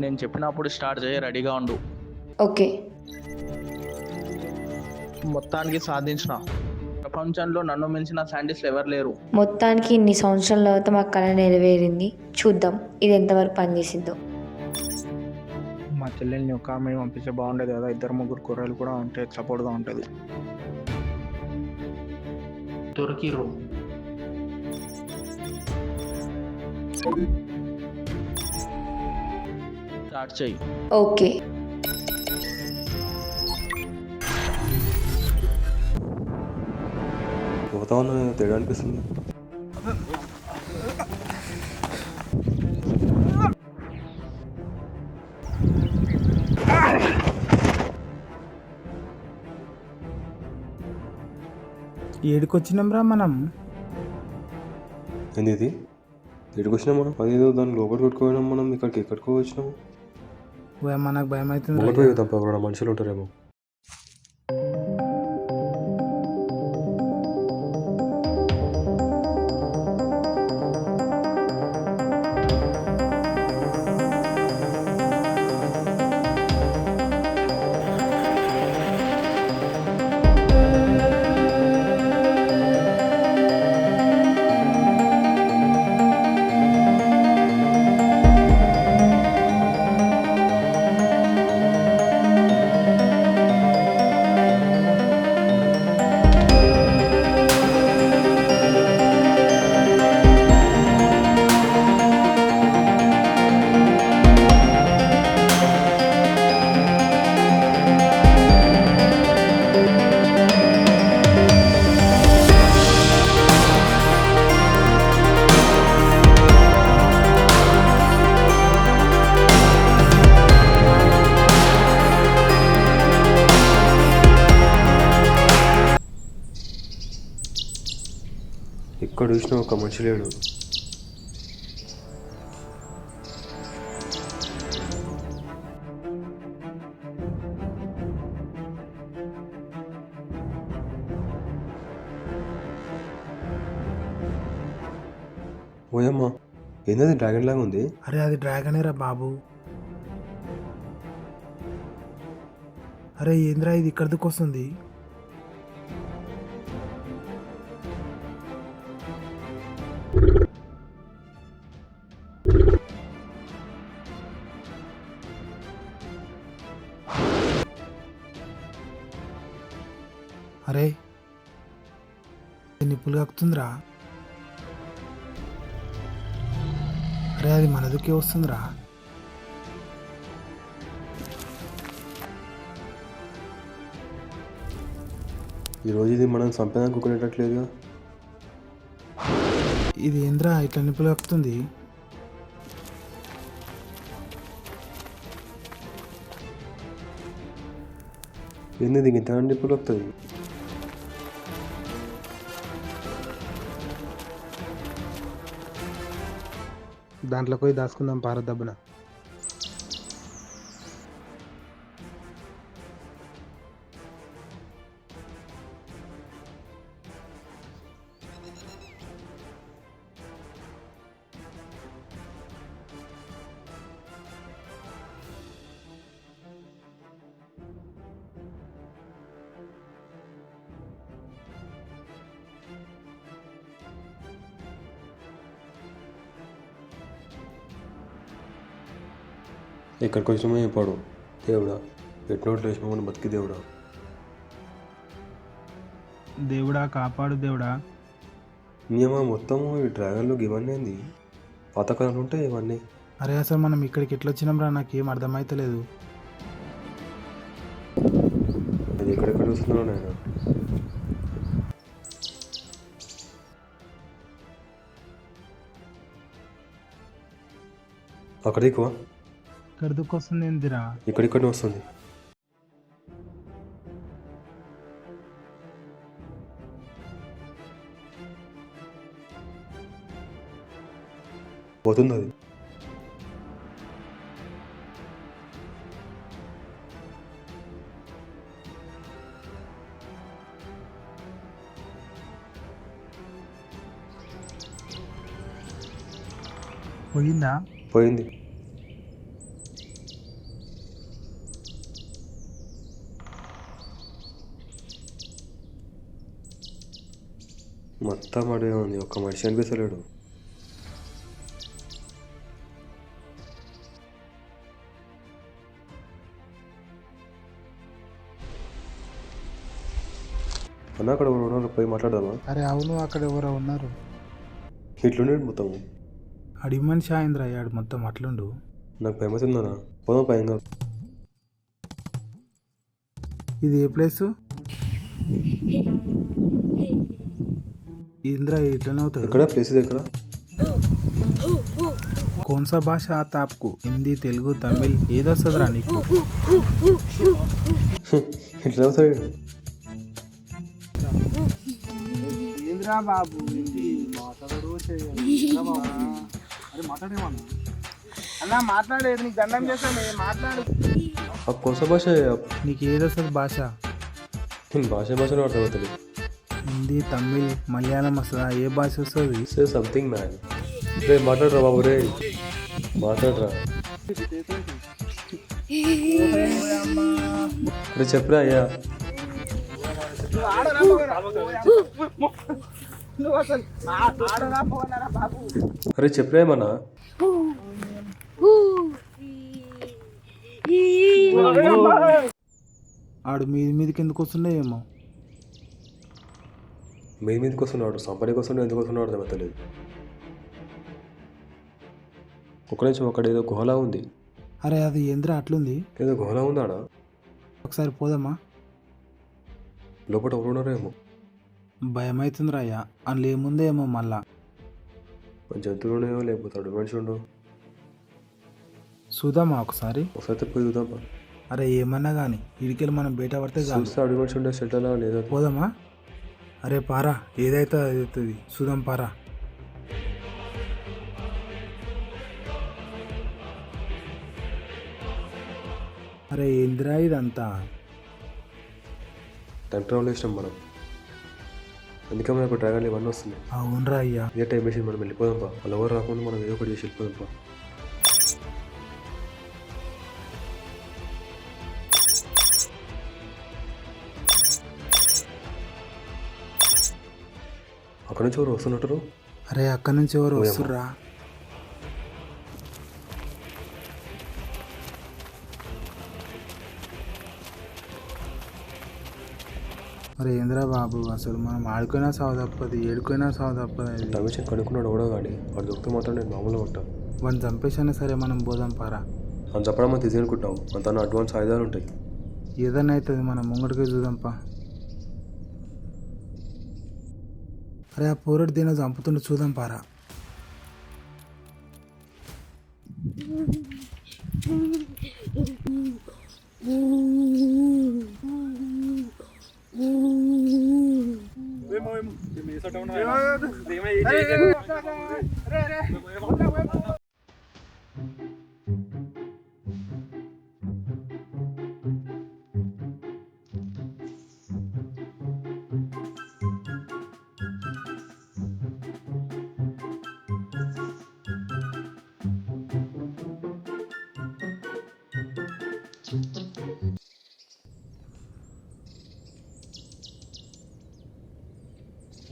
నేను చెప్పినప్పుడు స్టార్ట్ చేయ, రెడీగా ఉండు. ఓకే. మొత్తానికి సాధించిన. ప్రపంచంలో నన్ను మించిన సైంటిస్టులు ఎవరు లేరు. మొత్తానికి ఇన్ని సంవత్సరాల తర్వాత మా కళ నెరవేరింది. చూద్దాం ఇది ఎంతవరకు పనిచేసిందో. మా చెల్లెల్ని ఒక ఆమె పంపిస్తే బాగుండేది కదా, ఇద్దరు ముగ్గురు కూరలు కూడా ఉంటే సపోర్ట్గా ఉంటుంది. దొరికిర్రు. స్టార్ట్ చెయ్యి. ఓకే. వాతావరణం తేడా అనిపిస్తుంది. ఏడుకొచ్చినాం రా మనం. ఏంది ఇది? ఎక్కడికి వచ్చినాం మనం? అదేదో దాన్ని లోపల కొట్టుకోవడం, మనం ఇక్కడికి ఎక్కడికో వచ్చినాము. మనకు భయం అవుతుంది. లోపల పోయి తప్ప అక్కడ మనుషులు ఉంటారేమో. ఇక్కడ చూసిన ఒక మనిషి లేడు. ఓయమ్మా, ఏంటది డ్రాగన్ లాగా ఉంది? అరే అది డ్రాగనే రా బాబు. అరే ఏంద్రా ఇది ఇక్కడికి వస్తుంది? అరే నిప్పులు కాకుతుందిరా. అరే అది మన దుక్కే వస్తుందిరా. ఈరోజు ఇది మనం చంపేదానికి కొనేటట్లేదుగా. ఇది ఏంద్రా ఇట్లా నిప్పులు కాకుతుంది? ఏంది ఇది ఇంత నిప్పులు వస్తుంది? దాంట్లో పోయి దాచుకుందాం పారదబ్బున. ఎక్కడికి వచ్చినామో చెప్పాడు. దేవుడా, ఎట్నోట్లు వేసినామని బతికి దేవుడా. దేవుడా కాపాడు దేవుడా. నియమా మొత్తము ఈ డ్రాగన్లు ఇవన్నీ ఏంది? పాతకాలంలో ఉంటాయి ఇవన్నీ. అరే అసలు మనం ఇక్కడికి ఎట్లా వచ్చినాం రా, నాకేం అర్థమైతలేదు. అది ఎక్కడెక్కడ వస్తున్నారో నాయన. అక్కడ ఎక్కువ ఇక్కడికి వస్తుంది ఏందిరా? ఇక్కడిక్కడనే వస్తుంది. పోతుంది అది. పోయిందా? పోయింది. మొత్తం అడే ఉంది, ఒక్క మనిషి అనిపిస్తలేడు. అన్న అక్కడ ఉన్నారు, పోయి మాట్లాడదామా? అరే అవును, అక్కడ ఎవరో ఉన్నారు. ఇట్లుండే మొత్తం. అడిగి మనిషి ఆయింద్ర అయ్యాడు మొత్తం అట్లుండు. నాకు ఫేమస్ ఉందన్నా, పోదాం పైన. ఇది ఏ ప్లేసు? ఇంద్ర ఇట్లనే అవుతుంది. ఎక్కడ ప్లేస్ ఇది? ఎక్కడ? కోన్సా భాష తాప్కు? హిందీ, తెలుగు, తమిళ్ ఏదొస్తుందిరా నీకు? ఇట్లా అవుతాడు. బాబు అన్నా మాట్లాడేది, నీకు దండం చేస్తాను, మాట్లాడు. కోస భాష నీకు ఏదొస్తుంది భాష? నేను భాషలో అర్థమవుతుంది. హిందీ, తమిళ్, మలయాళం వస్తుందా? ఏ భాష వస్తుంది? Say something man. రే మాట్లాడరా బాబు, రే మాట్లాడరా. రే చెప్పరా అయ్యా. అరే చెప్పరా ఏమన్నా. ఆడు మీదకి ఎందుకు వస్తుండే ఏమో. మీదకి వస్తున్నాడు, సంపడానికి వస్తున్నాడు, ఎందుకు వస్తున్నాడు అర్థమవుతలేదు. ఒక నిమిషం, అక్కడ ఏదో గుహలా ఉంది. అరే అది ఏంద్ర అట్లుంది? ఏదో గుహలా ఉందాడా? ఒకసారి పోదామా? లోపల ఎవరు ఉన్నారో ఏమో. భయం అవుతుందిరా అయ్యా, అందులో ఏముందో ఏమో మళ్ళా. జంతువులు ఉన్నాయో లేకపోతే అడుగు మనిషి ఉండో. చూద్దామా ఒకసారి? ఒకసారి పోయి చూద్దామా? అరే ఏమన్నా కానీ ఇడికెళ్ళి మనం బయట పడితే చాలు. చూస్తే అడుగు మనిషి ఉండే సెట్ అలా లేదా? పోదామా? అరే పారా, ఏదైతే అది అవుతుంది, చూద్దాం పారా. అరే ఏందిరా ఇదంతా? టైం ట్రావెల్ చేసినాం మనం, అందుకే మనకు డ్రాగన్లు ఇవన్నీ వస్తున్నాయి. అవునరా అయ్యా. ఇదే టైం వేసి మనం వెళ్ళిపోదాంపా. వాళ్ళు ఎవరు రాకుండా మనం ఏదో ఒకటి చేసి వెళ్ళిపోదాంపా. అక్కడ నుంచి ఎవరు వస్తున్నట్టు? అరే అక్కడి నుంచి ఎవరు వస్తుర్రా? అరే ఏంద్రా బాబు, అసలు మనం ఆడుకున్నా సాగు తప్పదు, ఏడుకున్నా సాగు తప్పదు. రమేష్ కనుక్కున్నాడు ఎవడో కానీ, వాడు దొరికితే మాత్రం నేను మామూలుగా ఉంటాను. వాడిని చంపేసినా సరే మనం పోదాం పారా. అని చెప్పడం మనం తీసి అనుకుంటాం, అంత అడ్వాన్స్ ఆయుధాలు ఉంటాయి. ఏదన్నా అవుతుంది, మనం ముంగడికే చూద్దాంపా. అరే ఆ పోరడు దీని చంపుతుండే చూద్దాం పారా.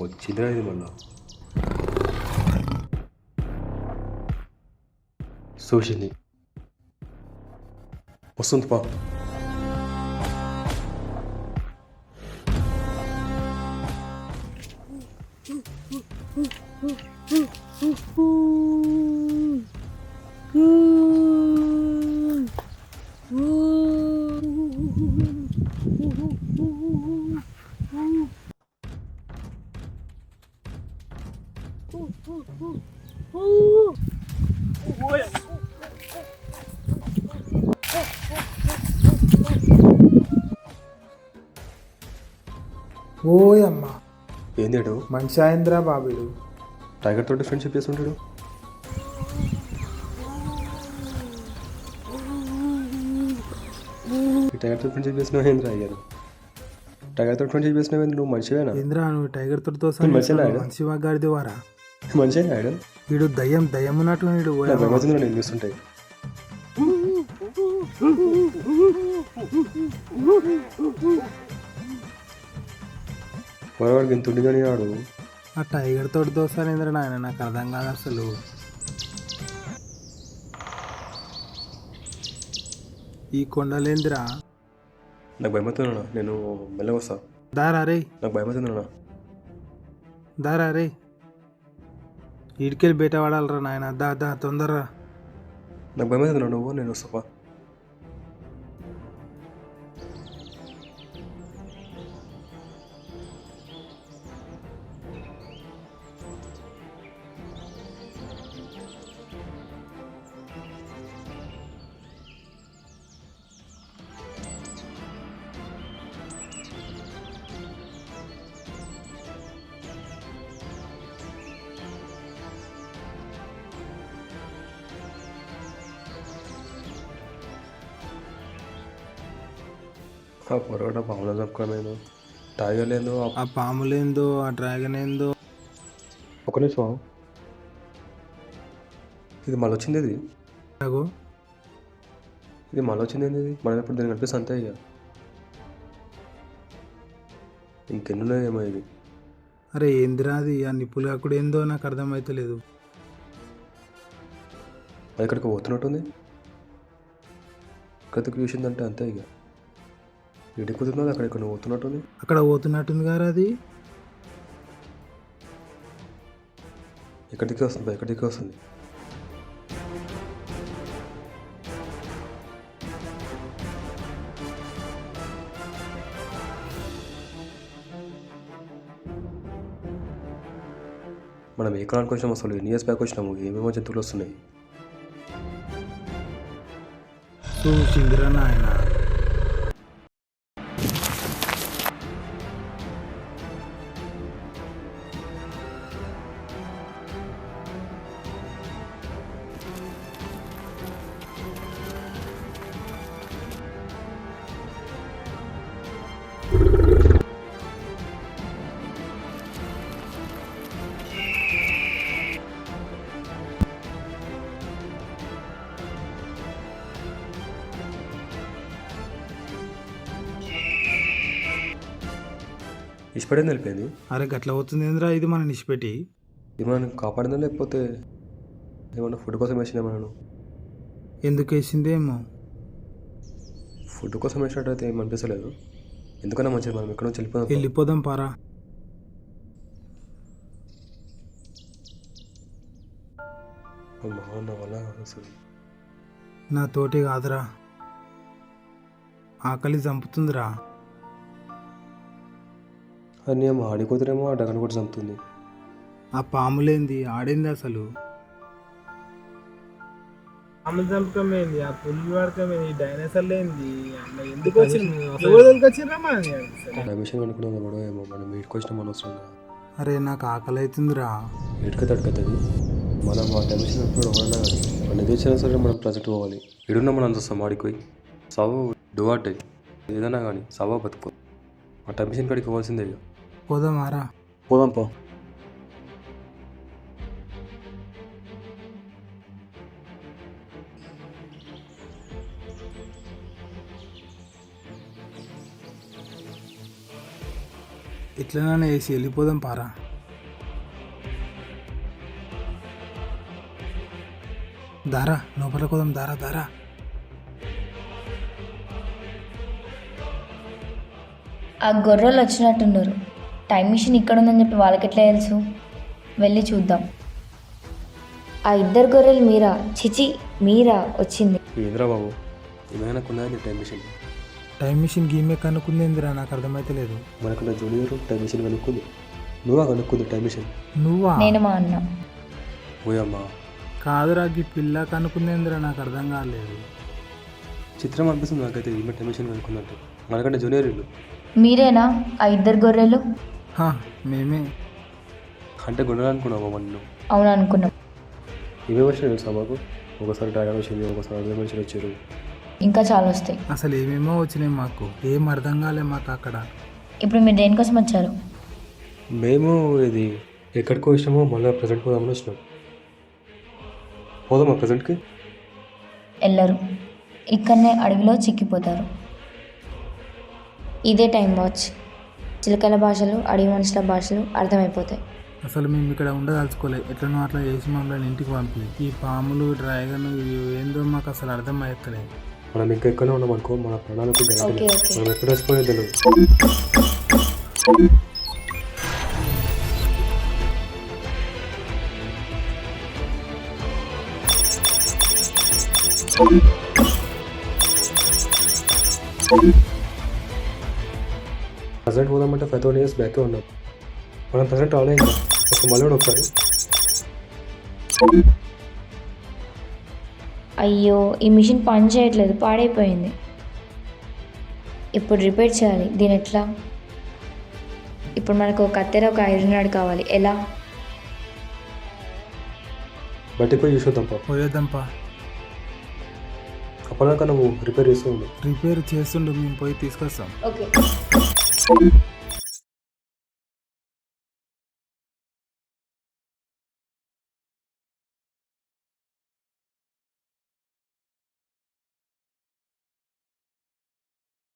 వచ్చిందిరా ఇది మళ్ళా. చూసింది, వస్తుంది పా. ఓయమ్మా, ఏంది అడు? మనిషి ఆయింద్రా బాబుడు. టైగర్ తోటి ఫ్రెండ్షిప్ చేస్తుంటాడు. ఈ టైగర్ తోటి ఫ్రెండ్షిప్ చేసినావు ఏంద్రా అయ్యారు? టైగర్ తోటి ఫ్రెండ్షిప్ చేసినావు ఏంది? నువ్వు మనిషివేనా? ఏంద్రా నువ్వు టైగర్ తోటితో మనిషినా? మనిషి వాగాడిది వారా? మంచిగా ఆడు వీడు దయ్యం ఉన్నట్టు వీడు నాకు భయమవుతుంది నేను చూస్తుంటాయి. పొరవాడికి ఇంత ఉండి కానీ ఆడు ఆ టైగర్ తోటి దోస్తానేంద్ర నాయన నాకు అర్థం కాదు అసలు. ఈ కొండలేంద్రా నాకు భయమవుతున్నా, నేను మెల్లగా వస్తా. దారా రే నాకు భయమవుతుందన్నా. దారా రే ఇటుకెళ్ళి బయట పడాలరా నాయన. దా తొందరరా. నాకు భయమవుతున్నా, నువ్వు నేను వస్తావా? ఆ పొరగడ పాములో చంపుకోలేదు, టైగర్ లేదు. ఆ పాములేందో ఆ డ్రాగన్ ఏందో. ఒక నిమిషం, ఇది మళ్ళీ వచ్చింది. అగో ఇది మళ్ళీ వచ్చింది. ఇది మనం ఎప్పుడు దీనికి కనిపిస్తుంది అంతే. ఇక ఇంకెన్నున్నాయేమో ఇది. అరే ఏందిరా అది? ఆ నిప్పులు కాకుండా ఏందో నాకు అర్థమవుతలేదు. అది ఇక్కడికి పోతున్నట్టుంది. ఇక్కడికి చూసిందంటే అంతే. ఇక వీడికి కుదురున్నది అక్కడ ఇక్కడ పోతున్నట్టుంది. అక్కడ పోతున్నట్టుంది గారా అది. ఎక్కడికి వస్తుంది, ఎక్కడికి వస్తుంది. మనం ఏ కాలానికి వచ్చినాము, అసలు ఎన్ని ఇయర్స్ బ్యాక్ వచ్చినాము, ఏమేమో జంతువులు వస్తున్నాయి. చూసిందిరా నాయన. ఇష్టపడింది వెళ్ళిపోయింది. అరే గట్ల అవుతుంది ఏంద్రా ఇది మనం నిష్పెట్టి? ఏమన్నా కాపాడిందా లేకపోతే ఏమన్నా ఫుడ్ కోసం వేసినా? మనం ఎందుకు వేసిందేమో. ఫుడ్ కోసం వేసినట్టయితే ఏం అనిపించలేదు. ఎందుకన్నా మంచిది మనం ఎక్కడ నుంచి వెళ్ళిపోదాం. వెళ్ళిపోదాం పారా. నా వల్ల అసలు నా తోటి కాదురా, ఆకలి చంపుతుందిరా. అని ఏమో ఆడిపోతారేమో, ఆ డగన్ కూడా చంపుతుంది. ఆ పాములేంది ఆడింది అసలు? పాములు చంపకమేంది, ఆ పుల్లు పడకమేంది, డైనోసార్లు ఏంది, ఎందుకు వచ్చిండ్రమ్మా? డైమెన్షన్ అనుకున్నాం కూడా ఏమో, మనం వీటికి వచ్చినాం అనవసరంగా. అరే నాకు ఆకలి అవుతుందిరా. వీటికి తడుకుతుంది. మనం ఆ డైమెన్షన్ ఎప్పుడు ఎవరన్నా కానీ మన ఏది వచ్చినా సరే మనం ప్రజెక్ట్ పోవాలి. ఇడున్నా మనం చూస్తాం ఆడికి పోయి సవ డువాట్ ఏదైనా కానీ సవ బతుకో. ఆ డైమెన్షన్ కాడికి పోవాల్సిందే. ఇక పోదామారా. పోదాం పో. ఇట్లనే వేసి వెళ్ళిపోదాం పారా. దారా లోపల పోదాం. దారా ఆ గొర్రెలు వచ్చినట్టున్నారు. టైం మిషన్ ఇక్కడ ఉందని చెప్పి వాళ్ళకి ఎట్లా తెలుసు? వెళ్ళి చూద్దాం. ఆ ఇద్దరు గొర్రెలు మీరా? చిచి మీరా వచ్చింది? ఏంద్రా బాబు, ఏమైనా కొన్నాయని టైం మిషన్. టైం మిషన్ గీమే కనుక్కుందేందిరా నాకు అర్థమైతలేదు. మనకున్న జూనియర్ టైం మిషన్ కనుక్కుంది. నువ్వా కనుక్కుంది టైం మిషన్? నువ్వా? నేను మా అన్న. పోయమ్మా. కాదురా ఈ పిల్ల కనుక్కుందేందిరా నాకు అర్థం కాలేదు. చిత్రం అనిపిస్తుంది నాకైతే ఈమె టైం మిషన్ కనుక్కుందంటే. మనకంటే జూనియర్ ఇల్లు. మీరేనా ఆ ఇద్దరు గొర్రెలు? మేమే. అంటే గుండెలు అనుకున్నావా మనం? అవును అనుకున్నాం. ఇవే వచ్చినాయి తెలుసా మాకు. ఒకసారి డ్రాగన్ వచ్చింది, ఒకసారి అదే మనుషులు వచ్చారు. ఇంకా చాలా వస్తాయి. అసలు ఏమేమో వచ్చినాయి మాకు, ఏం అర్థం కాలే మాకు అక్కడ. ఇప్పుడు మీరు దేనికోసం వచ్చారు? మేము ఇది ఎక్కడికో ఇష్టమో మళ్ళీ ప్రజెంట్ పోదామని వచ్చినాం. పోదామా ప్రజెంట్కి? వెళ్ళరు, ఇక్కడనే అడవిలో చిక్కిపోతారు. ఇదే టైం వాచ్. చిలకల భాషలు, అడవి మనుషుల భాషలు అర్థమైపోతాయి. అసలు మేము ఇక్కడ ఉండదలుచుకోలేదు. ఎట్లనో అట్లా చేసి మమ్మల్ని ఇంటికి పంపి ఈ పాములు డ్రాగన్ ఏందో మాకు అసలు అర్థం అవుతలేదు. మనం ఇంకా ఎక్కడనే ఉన్నాం అనుకో, మన ప్రాణాలకు గ్యారెంటీ ఓకే లేదు. ఓకే మనం ఎక్కడ వచ్చిపోయేది తెలియదు. ప్రజెంట్ పోదామంటే 5,000 years బ్యాకే ఉన్నాం. మనం ప్రజెంట్ రాలే ఇంకా. మళ్ళీ కూడా ఒకసారి. అయ్యో, ఈ మిషన్ పని చేయట్లేదు, పాడైపోయింది. ఇప్పుడు రిపేర్ చేయాలి. దీని ఎట్లా? ఇప్పుడు మనకు ఒక కత్తెర, ఒక ఐరన్ రాడ్ కావాలి. ఎలా? బయటికి పోయి చూసేద్దాం పాప. పోయేద్దాంపా. అప్పటిదాకా నువ్వు రిపేర్ చేస్తూ ఉండు. రిపేర్ చేస్తుండు, మేము పోయి తీసుకొస్తాం. ఓకే